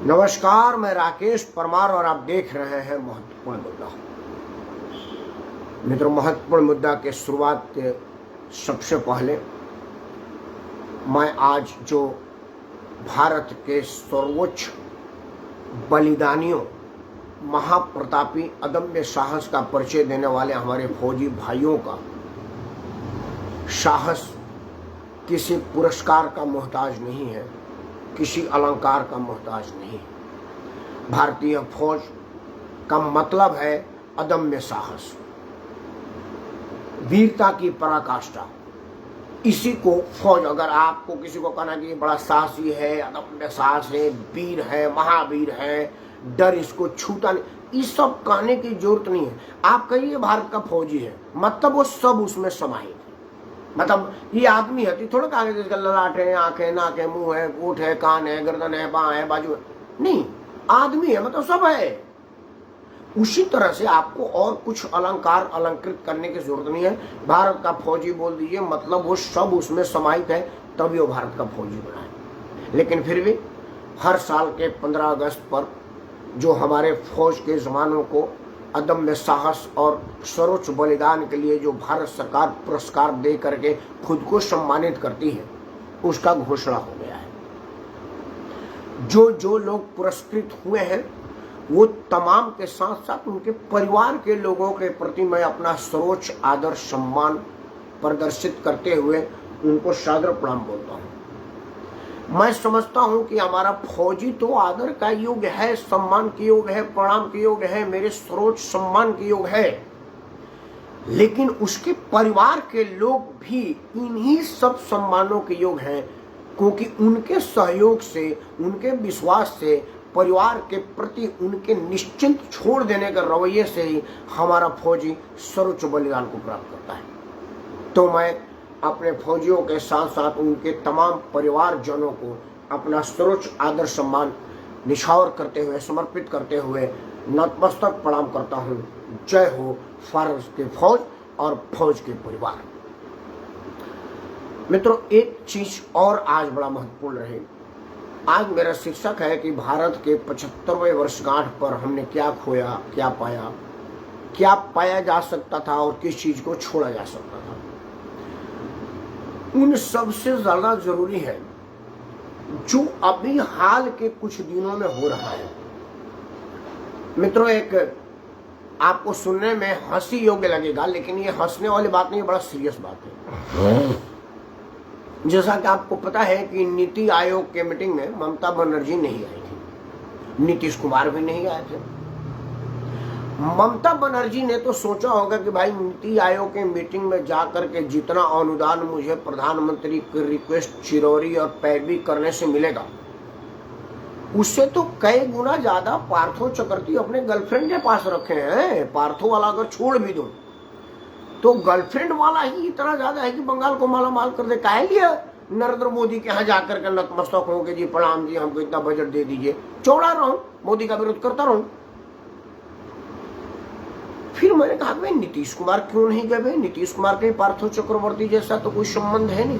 नमस्कार, मैं राकेश परमार और आप देख रहे हैं महत्वपूर्ण मुद्दा। मित्रों, महत्वपूर्ण मुद्दा के शुरुआत के सबसे पहले मैं आज जो भारत के सर्वोच्च बलिदानियों, महाप्रतापी, अदम्य साहस का परिचय देने वाले हमारे फौजी भाइयों का साहस किसी पुरस्कार का मोहताज नहीं है, किसी अलंकार का मोहताज नहीं। भारतीय फौज का मतलब है अदम्य साहस, वीरता की पराकाष्ठा। इसी को फौज, अगर आपको किसी को कहना कि ये बड़ा साहसी है, अदम्य साहस है, वीर है, महावीर है, डर इसको छूता नहीं, इस सब कहने की जरूरत नहीं है। आप कहिए भारत का फौजी है, मतलब वो सब उसमें समाहित। मतलब ये आदमी है, थोड़ा कागज जिसका ललाट है, आंखें, नाक है, मुंह है, ओठ है, कान है, गर्दन है, बाँ है, बाजू है, नहीं, आदमी है, मतलब सब है। उसी तरह से आपको और कुछ अलंकार अलंकृत करने की जरूरत नहीं है। भारत का फौजी बोल दीजिए, मतलब वो सब उसमें समाहित है, तभी वो भारत का फौजी बना है। लेकिन फिर भी हर साल के 15 अगस्त पर जो हमारे फौज के जवानों को अदम्य साहस और सर्वोच्च बलिदान के लिए जो भारत सरकार पुरस्कार दे करके खुद को सम्मानित करती है, उसका घोषणा हो गया है। जो लोग पुरस्कृत हुए हैं वो तमाम के साथ साथ उनके परिवार के लोगों के प्रति मैं अपना सर्वोच्च आदर सम्मान प्रदर्शित करते हुए उनको सादर प्रणाम बोलता हूँ। मैं समझता हूं कि हमारा फौजी तो आदर का योग्य है, सम्मान के योग्य है, प्रणाम के योग्य है, मेरे सर्वोच्च सम्मान के योग्य है, लेकिन उसके परिवार के लोग भी इन्हीं सब सम्मानों के योग्य हैं, क्योंकि उनके सहयोग से, उनके विश्वास से, परिवार के प्रति उनके निश्चिंत छोड़ देने के रवैये से ही हमारा फौजी सर्वोच्च बलिदान को प्राप्त करता है। तो मैं अपने फौजियों के साथ साथ उनके तमाम परिवारजनों को अपना सर्वोच्च आदर सम्मान निछावर करते हुए, समर्पित करते हुए नतमस्तक प्रणाम करता हूं। जय हो भारत के फौज और फौज के परिवार। मित्रों, एक चीज और आज बड़ा महत्वपूर्ण रहे। आज मेरा शीर्षक है कि भारत के 75वें वर्षगांठ पर हमने क्या खोया, क्या पाया, क्या पाया जा सकता था और किस चीज को छोड़ा जा सकता था। उन सबसे ज्यादा जरूरी है जो अभी हाल के कुछ दिनों में हो रहा है। मित्रों, एक आपको सुनने में हंसी योग्य लगेगा, लेकिन ये हंसने वाली बात नहीं, बड़ा सीरियस बात है। जैसा कि आपको पता है कि नीति आयोग के मीटिंग में ममता बनर्जी नहीं आई थी, नीतीश कुमार भी नहीं आए थे। ममता बनर्जी ने तो सोचा होगा कि भाई नीति आयोग के मीटिंग में जाकर के जितना अनुदान मुझे प्रधानमंत्री की रिक्वेस्ट चिरौरी और पैरवी करने से मिलेगा, उससे तो कई गुना ज्यादा पार्थो चक्रवर्ती अपने गर्लफ्रेंड के पास रखे हैं। पार्थो वाला अगर छोड़ भी दो तो गर्लफ्रेंड वाला ही इतना ज्यादा है कि बंगाल को माला माल कर दे। काहे लिए नरेंद्र मोदी के यहाँ जाकर के नतमस्तक हो के जी प्रणाम जी, हमको इतना बजट दे दीजिए, चौड़ा रहूं, मोदी का विरोध करता रहूं। फिर मैंने कहा भाई नीतीश कुमार क्यों नहीं गए? भाई नीतीश कुमार के पार्थो चक्रवर्ती जैसा तो कोई संबंध है नहीं,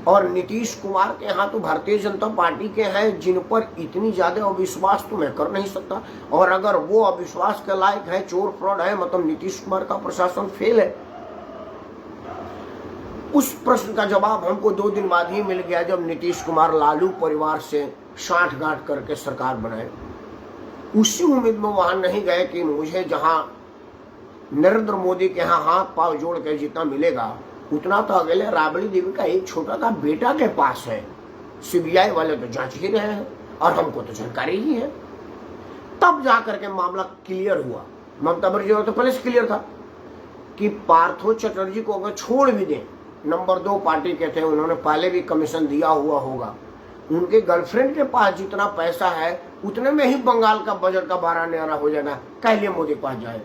और नीतीश कुमार के यहाँ तो भारतीय जनता पार्टी के हैं जिन पर इतनी ज्यादा अविश्वास तो मैं कर नहीं सकता। और अगर वो अविश्वास के लायक है, चोर फ्रॉड है, मतलब नीतीश कुमार का प्रशासन फेल है। उस प्रश्न का जवाब हमको 2 दिन बाद ही मिल गया जब नीतीश कुमार लालू परिवार से साठगांठ करके सरकार बनाए। उसी उम्मीद में वहां नहीं गए कि मुझे जहां नरेंद्र मोदी के यहाँ हाथ पांव जोड़ के जितना मिलेगा उतना तो अगले राबड़ी देवी का एक छोटा सा बेटा के पास है। सीबीआई वाले तो जांच ही रहे हैं और हमको तो जानकारी ही है। तब जाकर के मामला क्लियर हुआ। ममता बनर्जी तो पहले से क्लियर था कि पार्थो चटर्जी को अगर छोड़ भी दें, नंबर 2 पार्टी के थे, उन्होंने पहले भी कमीशन दिया हुआ होगा, उनके गर्लफ्रेंड के पास जितना पैसा है उतने में ही बंगाल का बजट का 12 न्यारा हो जाएगा। कह लिए मोदी के पास जाए।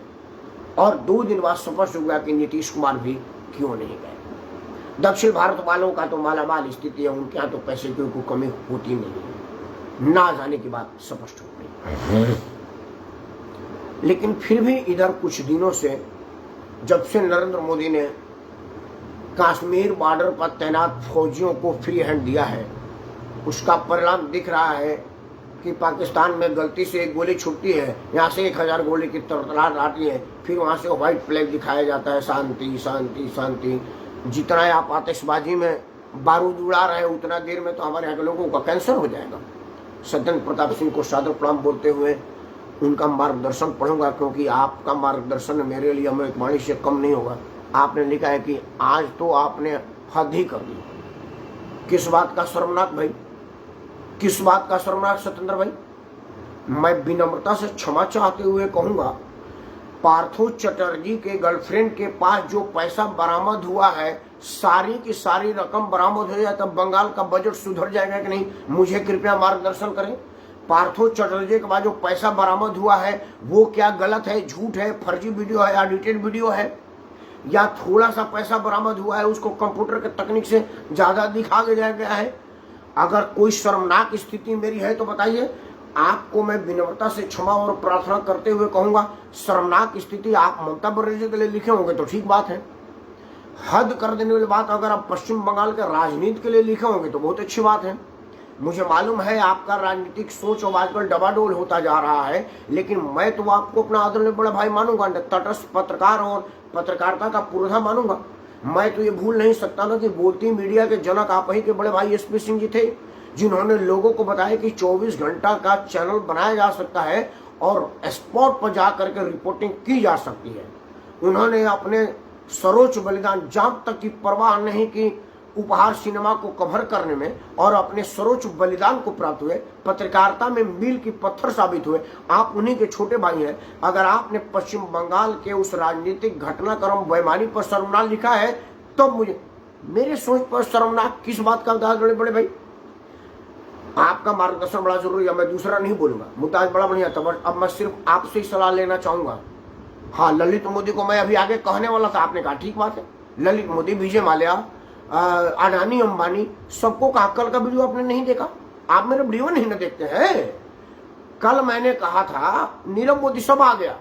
और 2 दिन बाद स्पष्ट हो गया कि नीतीश कुमार भी क्यों नहीं गए। दक्षिण भारत वालों का तो मालामाल स्थिति है, उनके यहाँ तो पैसे की कोई कमी होती नहीं है, ना जाने की बात स्पष्ट हो गई। लेकिन फिर भी इधर कुछ दिनों से, जब से नरेंद्र मोदी ने कश्मीर बॉर्डर पर तैनात फौजियों को फ्री हैंड दिया है, उसका परिणाम दिख रहा है कि पाकिस्तान में गलती से एक गोली छुपती है, यहाँ से 1000 गोली की तरतराहट आती है, फिर वहाँ से व्हाइट फ्लैग दिखाया जाता है, शांति शांति शांति। जितना आप आतिशबाजी में बारूद उड़ा रहे हैं उतना देर में तो हमारे यहाँ के लोगों का कैंसर हो जाएगा। सत्येंद्र प्रताप सिंह को सादर प्रणाम बोलते हुए उनका मार्गदर्शन पढ़ूंगा, क्योंकि आपका मार्गदर्शन मेरे लिए अमृतवाणी से कम नहीं होगा। आपने लिखा है कि आज तो आपने हद ही कर दी। किस बात का शर्मनाक भाई, किस बात का शर्मनाक सत्येंद्र भाई? मैं विनम्रता से क्षमा चाहते हुए कहूंगा, पार्थो चटर्जी के गर्लफ्रेंड के पास जो पैसा बरामद हुआ है, सारी की सारी रकम बरामद हो जाए तब बंगाल का बजट सुधर जाएगा कि नहीं? मुझे कृपया मार्गदर्शन करें। पार्थो चटर्जी के पास जो पैसा बरामद हुआ है वो क्या गलत है, झूठ है, फर्जी वीडियो है, एडिटेड वीडियो है, या थोड़ा सा पैसा बरामद हुआ है उसको कंप्यूटर के तकनीक से ज्यादा दिखा गया है? अगर कोई शर्मनाक स्थिति मेरी है तो बताइए। आपको मैं विनम्रता से क्षमा और प्रार्थना करते हुए कहूंगा, शर्मनाक स्थिति आप ममता बनर्जी के लिए लिखे होंगे तो ठीक बात है। हद कर देने वाली बात अगर आप पश्चिम बंगाल के राजनीति के लिए लिखे होंगे तो बहुत अच्छी बात है। मुझे मालूम है आपका राजनीतिक सोच और आजकल डबाडोल होता जा रहा है, लेकिन मैं तो आपको अपना आदरणीय बड़ा भाई मानूंगा, तटस्थ पत्रकार और पत्रकारिता का पुरोधा मानूंगा। मैं तो ये भूल नहीं सकता ना कि बोलती मीडिया के जनक आप ही के बड़े भाई एसपी सिंह जी थे, जिन्होंने लोगों को बताया कि 24 घंटा का चैनल बनाया जा सकता है और स्पॉट पर जा करके रिपोर्टिंग की जा सकती है। उन्होंने अपने सर्वोच्च बलिदान, जान तक की परवाह नहीं की उपहार सिनेमा को कवर करने में, और अपने सर्वोच्च बलिदान को प्राप्त हुए, पत्रकारिता में मील की पत्थर साबित हुए। आप उन्हीं के छोटे भाई हैं। अगर आपने पश्चिम बंगाल के उस राजनीतिक घटनाक्रम बेईमानी पर शर्मनाक लिखा है तो मुझे मेरे सोच पर शर्मनाक किस बात का उदाहरण बड़े भाई? आपका मार्गदर्शन बड़ा जरूरी है। मैं दूसरा नहीं बोलूंगा, मुद्दा बड़ा बढ़िया था, बट अब मैं सिर्फ आपसे ही सलाह लेना चाहूंगा। हाँ, ललित मोदी को मैं अभी आगे कहने वाला था, आपने कहा ठीक बात है। ललित मोदी, विजय माल्या, अडानी अंबानी, सबको कहा कल का वीडियो आपने नहीं देखा? आप मेरे वीडियो नहीं ना देखते हैं? कल मैंने कहा था नीरव मोदी सब आ गया।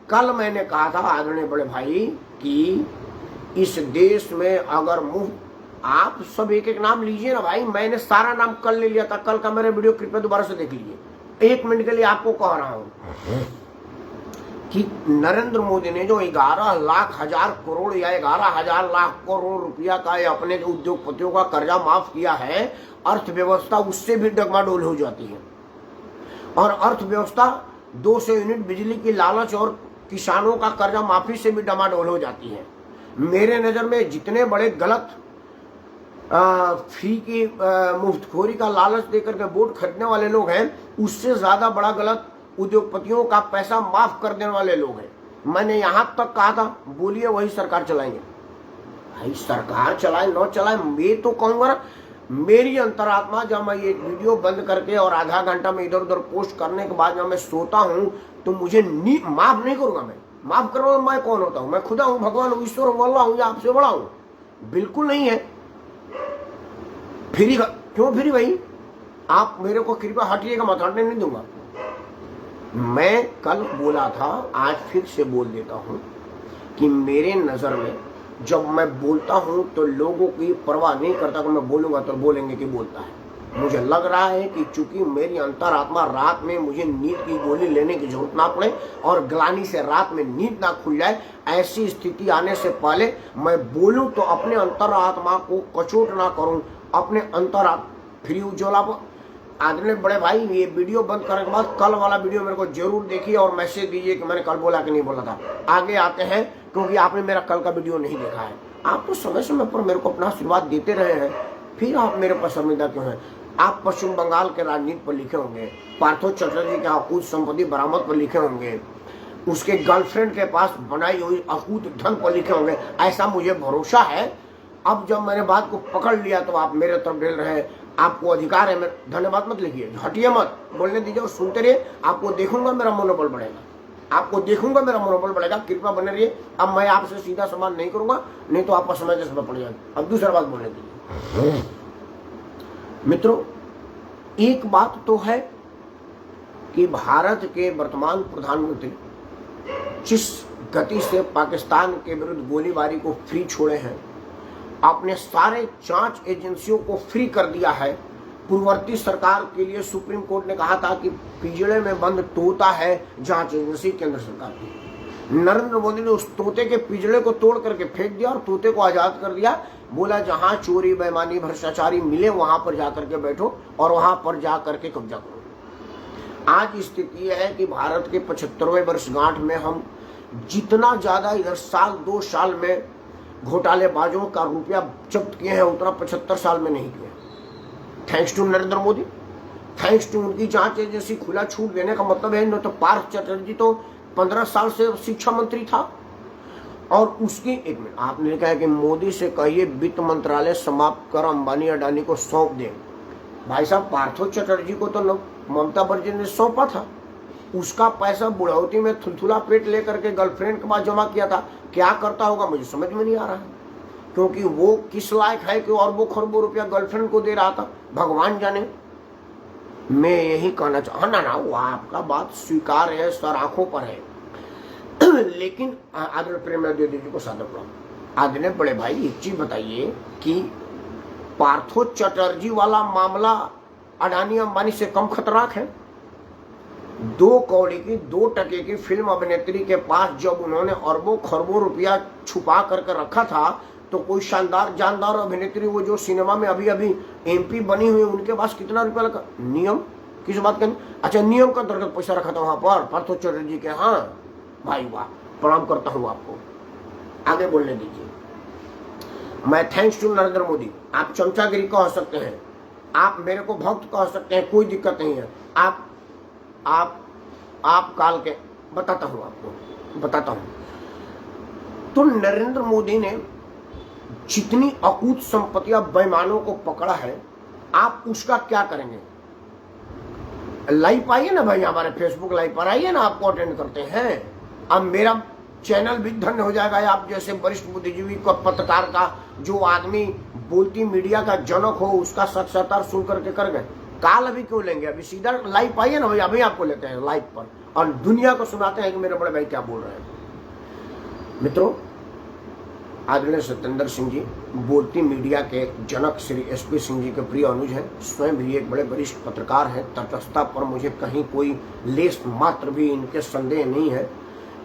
कल मैंने कहा था आदरणीय बड़े भाई कि इस देश में अगर मुंह, आप सब एक एक नाम लीजिए ना भाई, मैंने सारा नाम कल ले लिया था। कल का मेरे वीडियो कृपया दोबारा से देख लीजिए। 1 मिनट के लिए आपको कह रहा हूं कि नरेंद्र मोदी ने जो 11 लाख हजार करोड़ या 11,000 लाख करोड़ रुपया का अपने उद्योगपतियों का कर्जा माफ किया है, अर्थव्यवस्था उससे भी डगमाडोल हो जाती है। और अर्थव्यवस्था 200 यूनिट बिजली की लालच और किसानों का कर्जा माफी से भी डमाडोल हो जाती है। मेरे नजर में जितने बड़े गलत फ्री की मुफ्तखोरी का लालच देकर के वोट खरीदने वाले लोग हैं, उससे ज्यादा बड़ा गलत उद्योगपतियों का पैसा माफ कर देने वाले लोग हैं। मैंने यहां तक कहा था, बोलिए वही सरकार चलाएंगे। भाई सरकार चलाए न चलाए, मैं तो कहूंगा मेरी अंतरात्मा, जब मैं ये वीडियो बंद करके और आधा घंटा में इधर उधर पोस्ट करने के बाद जब मैं सोता हूं तो मुझे माफ नहीं करूंगा। मैं माफ करूंगा, मैं कौन होता हूं? मैं खुदा हूं, भगवान हूं, ईश्वर हूं, अल्लाह हूं या आपसे बड़ा हूं? बिल्कुल नहीं है। फ्री क्यों फ्री भाई? आप मेरे को कृपया हटिएगा मत, हटने नहीं दूंगा। मैं कल बोला था, आज फिर से बोल देता हूं कि मेरे नजर में जब मैं बोलता हूं तो लोगों की परवाह नहीं करता कि मैं बोलूंगा तो बोलेंगे कि बोलता है। मुझे लग रहा है कि चूंकि मेरी अंतरात्मा, रात में मुझे नींद की गोली लेने की जरूरत ना पड़े और ग्लानि से रात में नींद ना खुल जाए, ऐसी स्थिति आने से पहले मैं बोलूं तो अपने अंतरात्मा को कचोट ना करूं। अपने अंतरात्मा फ्री उज्ज्वला पर आदरणीय बड़े भाई, ये वीडियो बंद करने के बाद कल वाला वीडियो मेरे को जरूर देखिए और मैसेज दीजिए कि मैंने कल बोला कि नहीं बोला था। आगे आते हैं, क्योंकि आपने मेरा कल का वीडियो नहीं देखा है। आप तो समय समय पर मेरे को अपना आशीर्वाद देते रहे हैं, फिर आप मेरे पर शर्मिंदा क्यों हैं? आप पश्चिम बंगाल के राजनीति पर लिखे होंगे, पार्थो चटर्जी के अकूत संपत्ति बरामद पर लिखे होंगे, उसके गर्लफ्रेंड के पास बनाई हुई अकूत धन पर लिखे होंगे, ऐसा मुझे भरोसा है। अब जब मैंने बात को पकड़ लिया तो आप मेरे तरफ ढेल रहे, आपको अधिकार है। मैं धन्यवाद मत लिखिए, हटिए मत, बोलने दीजिए और सुनते रहिए। आपको देखूंगा मेरा मनोबल बढ़ेगा, आपको देखूंगा मेरा मनोबल बढ़ेगा। कृपया बने रहिए। अब मैं आपसे सीधा सवाल नहीं करूंगा, नहीं तो आपका समय जैसे पड़ जाएगा। अब दूसरा बात बोलने दीजिए। मित्रों, एक बात तो है कि भारत के वर्तमान प्रधानमंत्री जिस गति से पाकिस्तान के विरुद्ध गोलीबारी को फ्री छोड़े हैं, अपने सारे जांच एजेंसियों को फ्री कर दिया है, पूर्ववर्ती सरकार के लिए सुप्रीम कोर्ट ने कहा था कि पिंजड़े में बंद तोता है जांच एजेंसी केंद्र सरकार की। नरेंद्र मोदी ने उस तोते के पिंजड़े को तोड़ करके फेंक दिया और तोते को आजाद कर दिया। बोला जहां चोरी बेईमानी भ्रष्टाचारी मिले वहां पर जाकर के बैठो और वहां पर जाकर के कब्जा करो। आज स्थिति यह है कि भारत के 75वें वर्षगांठ में हम जितना ज्यादा इधर साल 2 साल में घोटालेबाजों का रुपया जब्त किए हैं उतना 75 साल में नहीं किया। Thanks to Narendra Modi, thanks to उनकी जांच एजेंसी खुला छूट देने का मतलब है। न तो पार्थ चटर्जी तो 15 साल से शिक्षा मंत्री था और उसकी एक मिनट आपने कहा कि मोदी से कहिए वित्त मंत्रालय समाप्त कर अंबानी अडानी को सौंप दें। भाई साहब पार्थो चटर्जी को तो ममता बनर्जी ने सौंपा था, उसका पैसा बुढ़ौती में थुलथुला पेट लेकर के गर्लफ्रेंड के पास जमा किया था। क्या करता होगा मुझे समझ में नहीं आ रहा है, क्योंकि वो किस लायक है कि अरबों खरबों रुपया गर्लफ्रेंड को दे रहा था, भगवान जाने। मैं यही कहना चाह ना वो आपका बात स्वीकार है, सर आंखों पर है लेकिन आदरणीय प्रेम द्विवेदी जी को सादर प्रणाम। आदरणीय बड़े भाई एक चीज बताइए कि पार्थो चटर्जी वाला मामला अडानी अंबानी से कम खतरनाक है। 2 कौड़ी की 2 टके की फिल्म अभिनेत्री के पास जब उन्होंने अरबों खरबों रुपया छुपा करके रखा था तो कोई शानदार जानदार अभिनेत्री वो जो सिनेमा में अभी अभी एमपी बनी हुई उनके पास कितना रुपया लगा? नियम किस बात का? अच्छा नियम का अंतर्गत पैसा रखा था वहां पर पार्थो चटर्जी के। हाँ भाई वाह, प्रणाम करता हूं आपको। आगे बोलने दीजिए। मैं थैंक्स टू नरेंद्र मोदी। आप चमचागिरी कह सकते हैं, आप मेरे को भक्त कह सकते हैं, कोई दिक्कत नहीं है। आप काल के बताता हूं आपको बताता हूं। तो नरेंद्र मोदी ने जितनी अकूत संपत्तियां बेईमानों को पकड़ा है, आप उसका क्या करेंगे? लाइव आइए ना भाई, हमारे फेसबुक लाइव पर आइए ना, आपको अटेंड करते हैं। अब मेरा चैनल भी धन्य हो जाएगा। आप जैसे वरिष्ठ बुद्धिजीवी को पत्रकार का जो आदमी बोलती मीडिया का जनक हो उसका साक्षात्कार सुन करके कर गए। काल अभी क्यों लेंगे? अभी सीधा लाइव आइए ना भाई, अभी आपको लेते हैं लाइव पर और दुनिया को सुनाते हैं कि मेरे बड़े भाई क्या बोल रहे हैं। मित्रों, आदरणीय सत्येंद्र सिंह जी बोलती मीडिया के जनक श्री एसपी सिंह जी के प्रिय अनुज हैं, स्वयं भी एक बड़े वरिष्ठ पत्रकार हैं। तटस्थता पर मुझे कहीं कोई लेस मात्र भी इनके संदेह नहीं है,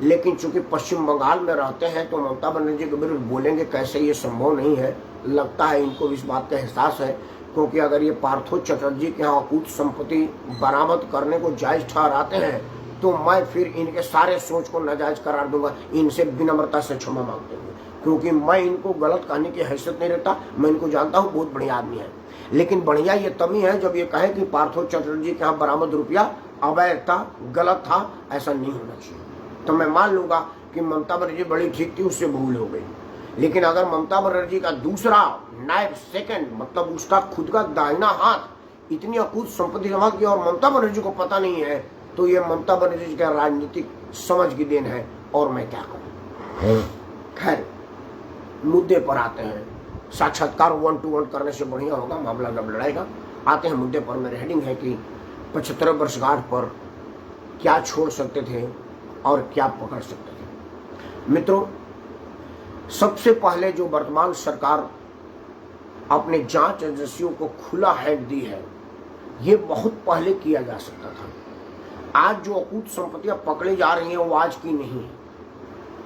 लेकिन चूंकि पश्चिम बंगाल में रहते हैं तो ममता बनर्जी के विरुद्ध बोलेंगे कैसे, ये संभव नहीं है। लगता है इनको इस बात का एहसास है, क्योंकि अगर ये पार्थो चटर्जी के यहाँ अकूत संपत्ति बरामद करने को जायज ठहराते हैं तो मैं फिर इनके सारे सोच को नाजायज करार दूंगा। इनसे विनम्रता से क्षमा मांगते हुए, क्योंकि मैं इनको गलत कहने की हैसियत नहीं रखता। मैं इनको जानता हूँ, बहुत बढ़िया आदमी है, लेकिन बढ़िया ये तभी है जब ये कहे कि पार्थो चटर्जी के यहाँ बरामद रुपया अवैध था, गलत था। ऐसा नहीं होना चाहिए। तो मैं मान लूंगा कि ममता बनर्जी बड़ी ठीक थी, उससे भूल हो गई। लेकिन अगर ममता बनर्जी का दूसरा नायब सेकंड मतलब उसका खुद का दाहिना हाथ इतनी अकूत संपत्ति जमा की और ममता बनर्जी को पता नहीं है, तो ये ममता बनर्जी का राजनीतिक समझ की देन है और मैं क्या करूं। खैर, मुद्दे पर आते हैं। साक्षात्कार 1 to 1 करने से बढ़िया होगा, मामला जब लड़ाएगा। आते हैं मुद्दे पर। मेरी हेडिंग है कि 75 वर्षगांठ पर क्या छोड़ सकते थे और क्या पकड़ सकते थे। मित्रों, सबसे पहले जो वर्तमान सरकार अपने जांच एजेंसियों को खुला हैंड दी है, ये बहुत पहले किया जा सकता था। आज जो अकूत संपत्तियां पकड़ी जा रही हैं वो आज की नहीं है।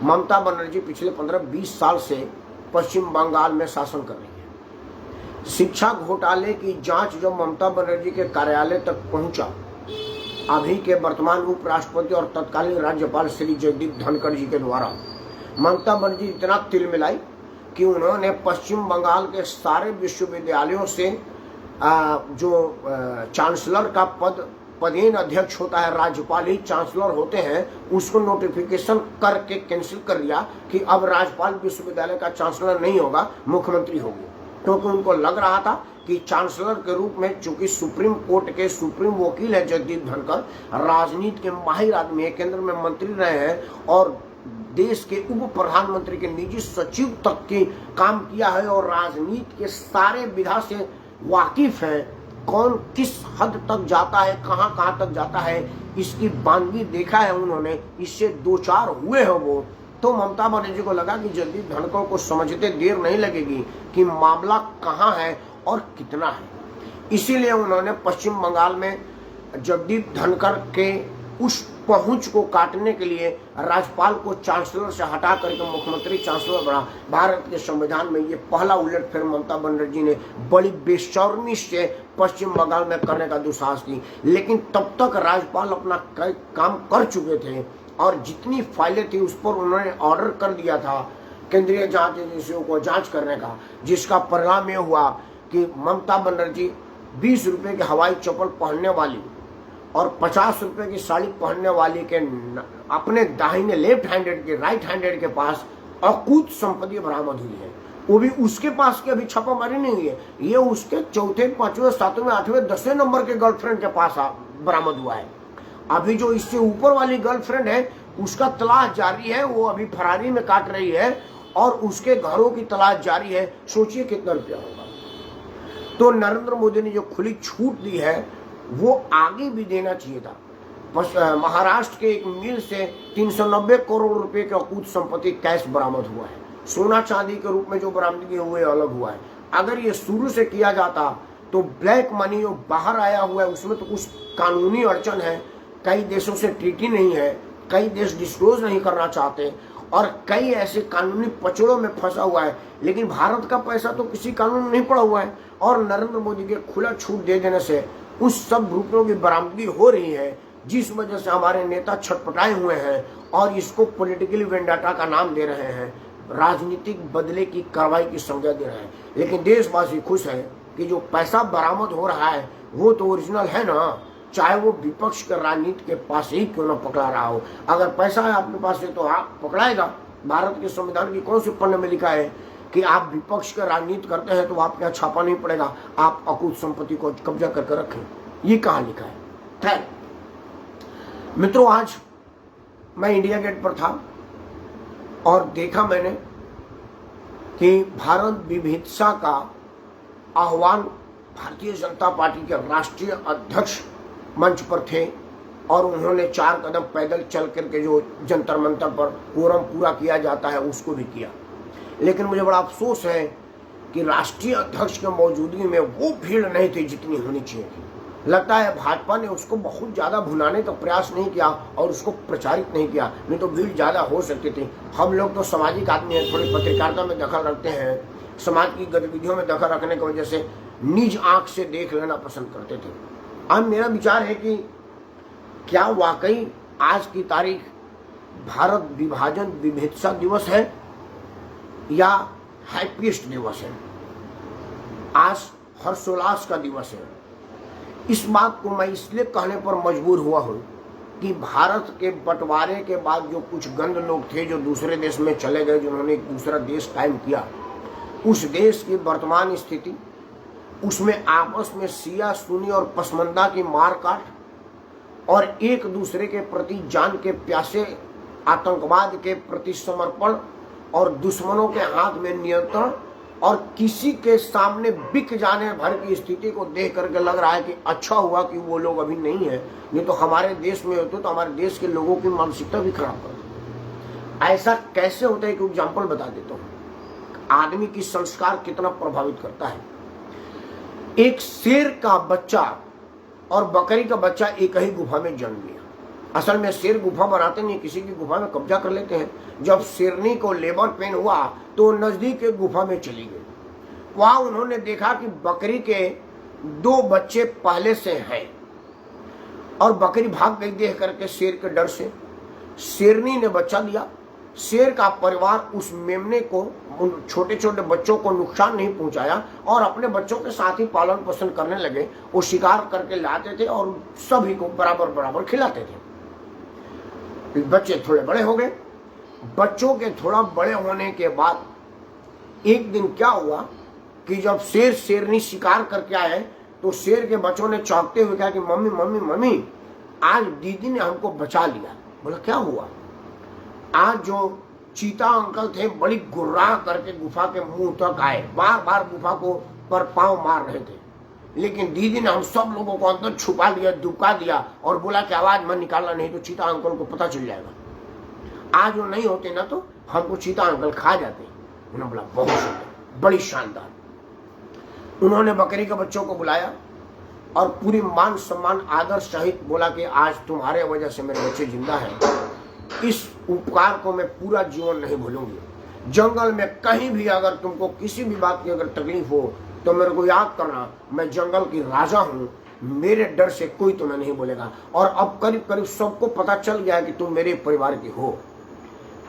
ममता बनर्जी पिछले 15-20 साल से पश्चिम बंगाल में शासन कर रही है। शिक्षा घोटाले की जांच जब ममता बनर्जी के कार्यालय तक पहुंचा, अभी के वर्तमान उपराष्ट्रपति और तत्कालीन राज्यपाल श्री जगदीप धनखड़ जी के द्वारा, ममता बनर्जी इतना तिलमिलाई कि उन्होंने पश्चिम बंगाल के सारे विश्वविद्यालयों से जो चांसलर का पदेन अध्यक्ष होता है, राज्यपाल ही चांसलर होते हैं, उसको नोटिफिकेशन करके कैंसिल कर दिया कि अब राज्यपाल विश्वविद्यालय का चांसलर नहीं होगा, मुख्यमंत्री होगी। क्योंकि उनको लग रहा था कि चांसलर के रूप में चूंकि सुप्रीम कोर्ट के सुप्रीम वकील है जगदीप धनखड़, राजनीति के माहिर आदमी है, केंद्र में मंत्री रहे हैं और देश के उप प्रधानमंत्री के निजी सचिव तक के काम किया है और राजनीति के सारे विधा से वाकिफ है। कौन किस हद तक जाता है, कहां कहां तक जाता है, इसकी बानगी देखा है उन्होंने, इससे 2-4 हुए हैं वो। तो ममता बनर्जी को लगा कि जगदीप धनखड़ को समझते देर नहीं लगेगी कि मामला कहां है और कितना है। इसीलिए उन्होंने पश्चिम बंगाल में जगदीप धनखड़ के उस पहुंच को काटने के लिए राज्यपाल को चांसलर से हटा करके मुख्यमंत्री चांसलर बना। भारत के संविधान में ये पहला उलटफेर ममता बनर्जी ने बड़ी बेशर्मी से पश्चिम बंगाल में करने का दुस्साहस की। लेकिन तब तक राज्यपाल अपना काम कर चुके थे और जितनी फाइलें थी उस पर उन्होंने ऑर्डर कर दिया था केंद्रीय जांच एजेंसियों को जांच करने का, जिसका परिणाम यह हुआ कि ममता बनर्जी 20 रुपए की हवाई चप्पल पहनने वाली और 50 रुपए की साड़ी पहनने वाली के अपने दाहिने लेफ्ट हैंडेड के राइट हैंडेड के पास अकूत संपत्ति बरामद हुई है। वो भी उसके पास के अभी छापामारी नहीं हुई है, ये उसके चौथे, पांचवें, सातवें, आठवें, 10वें नंबर के गर्लफ्रेंड के पास बरामद हुआ है। अभी जो इससे ऊपर वाली गर्लफ्रेंड है उसका तलाश जारी है, वो अभी फरारी में काट रही है और उसके घरों की तलाश जारी है। सोचिए कितना रुपया होगा। तो नरेंद्र मोदी ने जो खुली छूट दी है वो आगे भी देना चाहिए था। महाराष्ट्र के एक मिल से 390 करोड़ रुपए के अकूत संपत्ति कैश बरामद हुआ है। सोना चांदी के रूप में जो बरामदगी हुए अलग हुआ है। अगर ये शुरू से किया जाता तो ब्लैक मनी जो बाहर आया हुआ है उसमें तो कुछ कानूनी अड़चन है, कई देशों से ट्रीटी नहीं है, कई देश डिस्क्लोज नहीं करना चाहते और कई ऐसे कानूनी पचड़ों में फंसा हुआ है। लेकिन भारत का पैसा तो किसी कानून में नहीं पड़ा हुआ है और नरेंद्र मोदी के खुला छूट दे देने से उस सब रुपयों की बरामदगी हो रही है, जिस वजह से हमारे नेता छटपटाए हुए हैं और इसको पॉलिटिकली वेंडाटा का नाम दे रहे हैं, राजनीतिक बदले की कार्रवाई की संज्ञा दे रहे हैं। लेकिन देशवासी खुश है कि जो पैसा बरामद हो रहा है वो तो ओरिजिनल है ना, चाहे वो विपक्ष के राजनीति के पास ही क्यों ना पकड़ा रहा हो। अगर पैसा है आपके पास है तो आप पकड़ाएगा। भारत के संविधान की कौन सी पन्ने में लिखा है कि आप विपक्ष का राजनीति करते हैं तो आपके यहाँ छापा नहीं पड़ेगा, आप अकूत संपत्ति को कब्जा करके रखें? ये कहाँ लिखा है? खैर मित्रों, आज मैं इंडिया गेट पर था और देखा मैंने कि भारत विविधता का आह्वान भारतीय जनता पार्टी के राष्ट्रीय अध्यक्ष मंच पर थे और उन्होंने 4 कदम पैदल चल करके जो जंतर मंतर पर कोरम पूरा किया जाता है उसको भी किया। लेकिन मुझे बड़ा अफसोस है कि राष्ट्रीय अध्यक्ष के मौजूदगी में वो भीड़ नहीं थी जितनी होनी चाहिए थी। लगता है भाजपा ने उसको बहुत ज्यादा भुनाने का प्रयास नहीं किया और उसको प्रचारित नहीं किया, नहीं तो भीड़ ज्यादा हो सकती थी। हम लोग तो सामाजिक आदमी हैं, थोड़ी पत्रकारिता में दखल रखते हैं, समाज की गतिविधियों में दखल रखने की वजह से निज आंख से देख लेना पसंद करते थे। अब मेरा विचार है कि क्या वाकई आज की तारीख भारत विभाजन विविधता दिवस है या हैप्पीएस्ट दिवस है? आज हर्षोल्लास का दिवस है। इस बात को मैं इसलिए कहने पर मजबूर हुआ हूं कि भारत के बंटवारे के बाद जो कुछ गंद लोग थे जो दूसरे देश में चले गए, जिन्होंने एक दूसरा देश कायम किया, उस देश की वर्तमान स्थिति, उसमें आपस में शिया सुन्नी और पसमंदा की मारकाट और एक दूसरे के प्रति जान के प्यासे आतंकवाद के प्रति समर्पण और दुश्मनों के हाथ में नियंत्रण और किसी के सामने बिक जाने भर की स्थिति को देख करके लग रहा है कि अच्छा हुआ कि वो लोग अभी नहीं है, नहीं तो हमारे देश में होते तो हमारे देश के लोगों की मानसिकता भी खराब कर देते। ऐसा कैसे होता है? एक एग्जाम्पल बता देता हूँ आदमी की संस्कार कितना प्रभावित करता है। एक शेर का बच्चा और बकरी का बच्चा एक ही गुफा में जन्म लिया। असल में शेर गुफा बनाते नहीं, किसी की गुफा में कब्जा कर लेते हैं। जब शेरनी को लेबर पेन हुआ तो नजदीक के गुफा में चली गई। वहां उन्होंने देखा कि बकरी के 2 बच्चे पहले से हैं और बकरी भाग गई देख करके शेर के डर से। शेरनी ने बच्चा दिया। शेर का परिवार उस मेमने को, उन छोटे छोटे बच्चों को नुकसान नहीं पहुंचाया और अपने बच्चों के साथ ही पालन पोषण करने लगे। वो शिकार करके लाते थे और सभी को बराबर बराबर खिलाते थे। बच्चे थोड़े बड़े हो गए। बच्चों के थोड़ा बड़े होने के बाद एक दिन क्या हुआ कि जब शेर शेरनी शिकार करके आए तो शेर के बच्चों ने चौंकते हुए कहा कि मम्मी मम्मी मम्मी, आज दीदी ने हमको बचा लिया। बोला क्या हुआ? आज जो चीता अंकल थे बड़ी गुर्रा करके गुफा के मुंह तक आए, बार बार गुफा को पर पांव मार रहे थे, लेकिन दीदी ने हम सब लोगों को अंदर छुपा लिया, दुबका दिया और बोला कि आवाज मत निकालना, नहीं तो चीता अंकल को पता चल जाएगा। आज वो नहीं होते ना तो हमको चीता अंकल खा जाते। उन्होंने बोला बहुत सुंदर, बड़ी शानदार। उन्होंने बकरी के बच्चों को बुलाया और पूरी मान सम्मान आदर सहित बोला कि आज तुम्हारे वजह से मेरे बच्चे जिंदा हैं। इस उपकार को मैं पूरा जीवन नहीं भूलूंगी। जंगल में कहीं भी अगर तुमको किसी भी बात की अगर तकलीफ हो तो मेरे को याद करना, मैं जंगल की राजा हूँ, मेरे डर से कोई तुम्हें नहीं बोलेगा। और अब करीब करीब सबको पता चल गया है कि तुम मेरे परिवार की हो।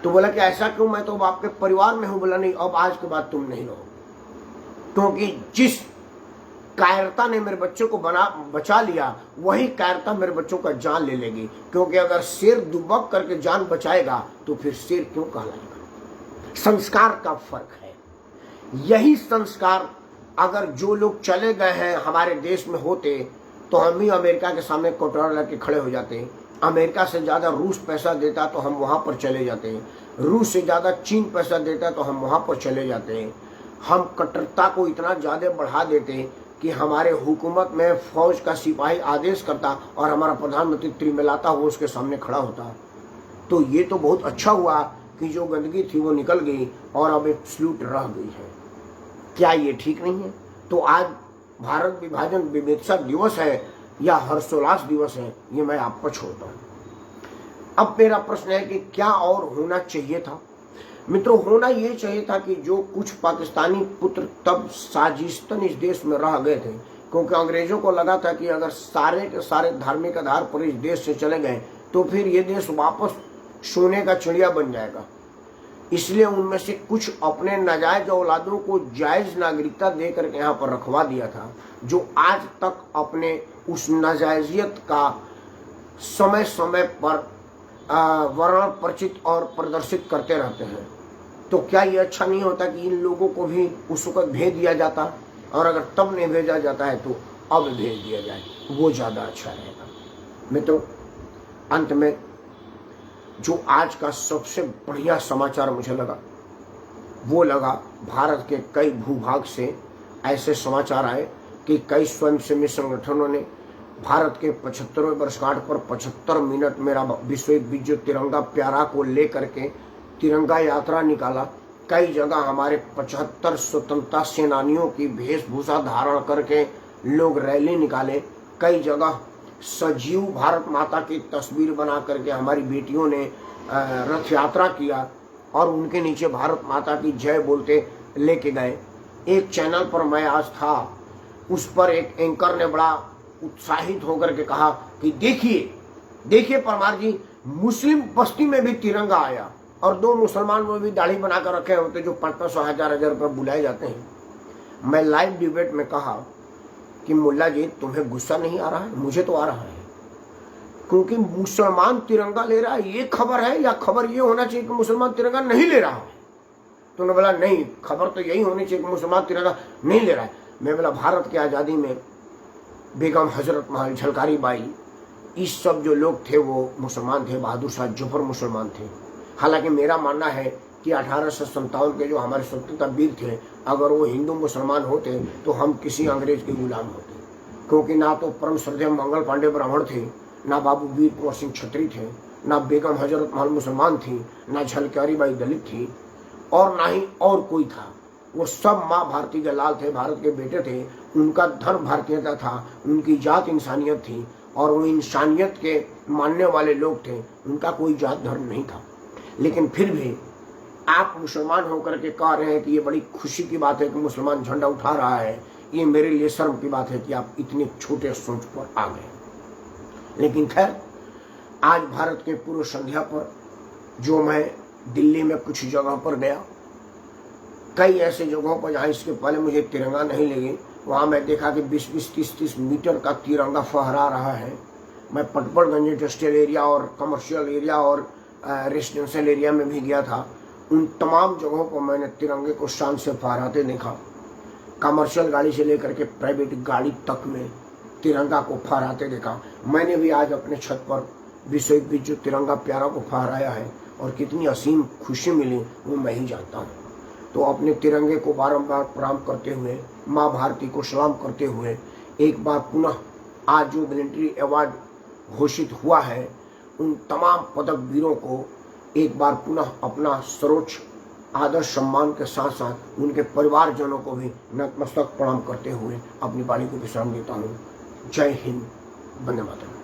तो बोला कि ऐसा क्यों, मैं तो आपके परिवार में हूं। बोला नहीं, अब आज के बाद तुम नहीं रहो, क्योंकि जिस कायरता ने मेरे बच्चों को बचा लिया, वही कायरता मेरे बच्चों का जान ले लेगी। क्योंकि अगर शेर दुबक करके जान बचाएगा तो फिर शेर क्यों कहलाएगा। संस्कार का फर्क है। यही संस्कार अगर जो लोग चले गए हैं हमारे देश में होते तो हम ही अमेरिका के सामने कटोरा लेके खड़े हो जाते। अमेरिका से ज्यादा रूस पैसा देता तो हम वहां पर चले जाते। रूस से ज्यादा चीन पैसा देता तो हम वहां पर चले जाते। हम कट्टरता को इतना ज्यादा बढ़ा देते कि हमारे हुकूमत में फौज का सिपाही आदेश करता और हमारा प्रधानमंत्री त्रिमिलाता हुआ उसके सामने खड़ा होता। तो ये तो बहुत अच्छा हुआ कि जो गंदगी थी वो निकल गई और अब एक स्लूट रह गई है। क्या ये ठीक नहीं है? तो आज भारत विभाजन विवेचना दिवस है या हर्षोल्लास दिवस है, ये मैं आप पर छोड़ता हूं। अब मेरा प्रश्न है कि क्या और होना चाहिए था? मित्रों, होना ये चाहिए था कि जो कुछ पाकिस्तानी पुत्र तब साजिशतन इस देश में रह गए थे, क्योंकि अंग्रेजों को लगा था कि अगर सारे के सारे धार्मिक आधार पर इस देश से चले गए तो फिर ये देश वापस सोने का चिड़िया बन जाएगा। इसलिए उनमें से कुछ अपने नाजायज औलादों को जायज नागरिकता देकर यहाँ पर रखवा दिया था, जो आज तक अपने उस नाजायजियत का समय समय पर वर्ण परिचित और प्रदर्शित करते रहते हैं। तो क्या ये अच्छा नहीं होता कि इन लोगों को भी उस वक्त भेज दिया जाता, और अगर तब नहीं भेजा जाता है तो अब भेज दिया जाए, वो ज़्यादा अच्छा रहेगा। मित्रों, अंत में जो आज का सबसे बढ़िया समाचार मुझे लगा वो लगा, भारत के कई भूभाग से ऐसे समाचार आए कि कई स्वयंसेवी संगठनों ने भारत के 75वें वर्षगांठ पर 75 मिनट मेरा विश्व विजय तिरंगा प्यारा को लेकर के तिरंगा यात्रा निकाला। कई जगह हमारे 75 स्वतंत्रता सेनानियों की वेशभूषा धारण करके लोग रैली निकाले। कई जगह सजीव भारत माता की तस्वीर बना करके हमारी बेटियों ने रथ यात्रा किया और उनके नीचे भारत माता की जय बोलते लेके गए। एक चैनल पर मैं आज था, उस पर एक एंकर ने बड़ा उत्साहित होकर के कहा कि देखिए परमार जी, मुस्लिम बस्ती में भी तिरंगा आया और 2 मुसलमान वो भी दाढ़ी बनाकर रखे होते जो 500 हजार रुपये बुलाए जाते हैं। मैं लाइव डिबेट में कहा कि मुल्ला जी, तुम्हें गुस्सा नहीं आ रहा है? मुझे तो आ रहा है, क्योंकि मुसलमान तिरंगा ले रहा है ये खबर है, या खबर ये होना चाहिए कि मुसलमान तिरंगा नहीं ले रहा है? तो उन्होंने बोला नहीं, खबर तो यही होनी चाहिए कि मुसलमान तिरंगा नहीं ले रहा है। मैं बोला, भारत की आज़ादी में बेगम हजरत महल, झलकारी बाई, इस सब जो लोग थे वो मुसलमान थे। बहादुर शाह जफर मुसलमान थे। हालांकि मेरा मानना है कि 1857 के जो हमारे स्वतंत्रता वीर थे, अगर वो हिंदू मुसलमान होते तो हम किसी अंग्रेज के गुलाम होते, क्योंकि ना तो परम श्रद्धेय मंगल पांडे ब्राह्मण थे, ना बाबू वीर कुंवर सिंह छत्री थे, ना बेगम हजरत महल मुसलमान थी, ना झलकारी बाई दलित थी, और ना ही और कोई था। वो सब माँ भारती के लाल थे, भारत के बेटे थे। उनका धर्म भारतीयता था, उनकी जात इंसानियत थी, और वो इंसानियत के मानने वाले लोग थे। उनका कोई जात धर्म नहीं था। लेकिन फिर भी आप मुसलमान होकर के कह रहे हैं कि ये बड़ी खुशी की बात है कि मुसलमान झंडा उठा रहा है। ये मेरे लिए शर्म की बात है कि आप इतने छोटे सोच पर आ गए। लेकिन खैर, आज भारत के पूर्व संध्या पर जो मैं दिल्ली में कुछ जगह पर गया, कई ऐसे जगहों पर जहाँ इसके पहले मुझे तिरंगा नहीं लगे, वहाँ मैं देखा कि 20-20, 30-30 मीटर का तिरंगा फहरा रहा है। मैं पटपड़गंज इंडस्ट्रियल एरिया और कमर्शियल एरिया और रेसिडेंशियल एरिया में भी गया था। उन तमाम जगहों पर मैंने तिरंगे को शान से फहराते देखा। कमर्शियल गाड़ी से लेकर के प्राइवेट गाड़ी तक में तिरंगा को फहराते देखा। मैंने भी आज अपने छत पर विश्व विजय तिरंगा प्यारा को फहराया है, और कितनी असीम खुशी मिली वो मैं ही जानता हूँ। तो अपने तिरंगे को बारंबार प्रणाम करते हुए, माँ भारती को सलाम करते हुए, एक बार पुनः आज जो मिलिट्री अवार्ड घोषित हुआ है, उन तमाम पदक वीरों को एक बार पुनः अपना सर्वोच्च आदर सम्मान के साथ साथ उनके परिवारजनों को भी नतमस्तक प्रणाम करते हुए अपनी वाणी को विश्राम देता हूँ। जय हिंद, वंदे मातरम।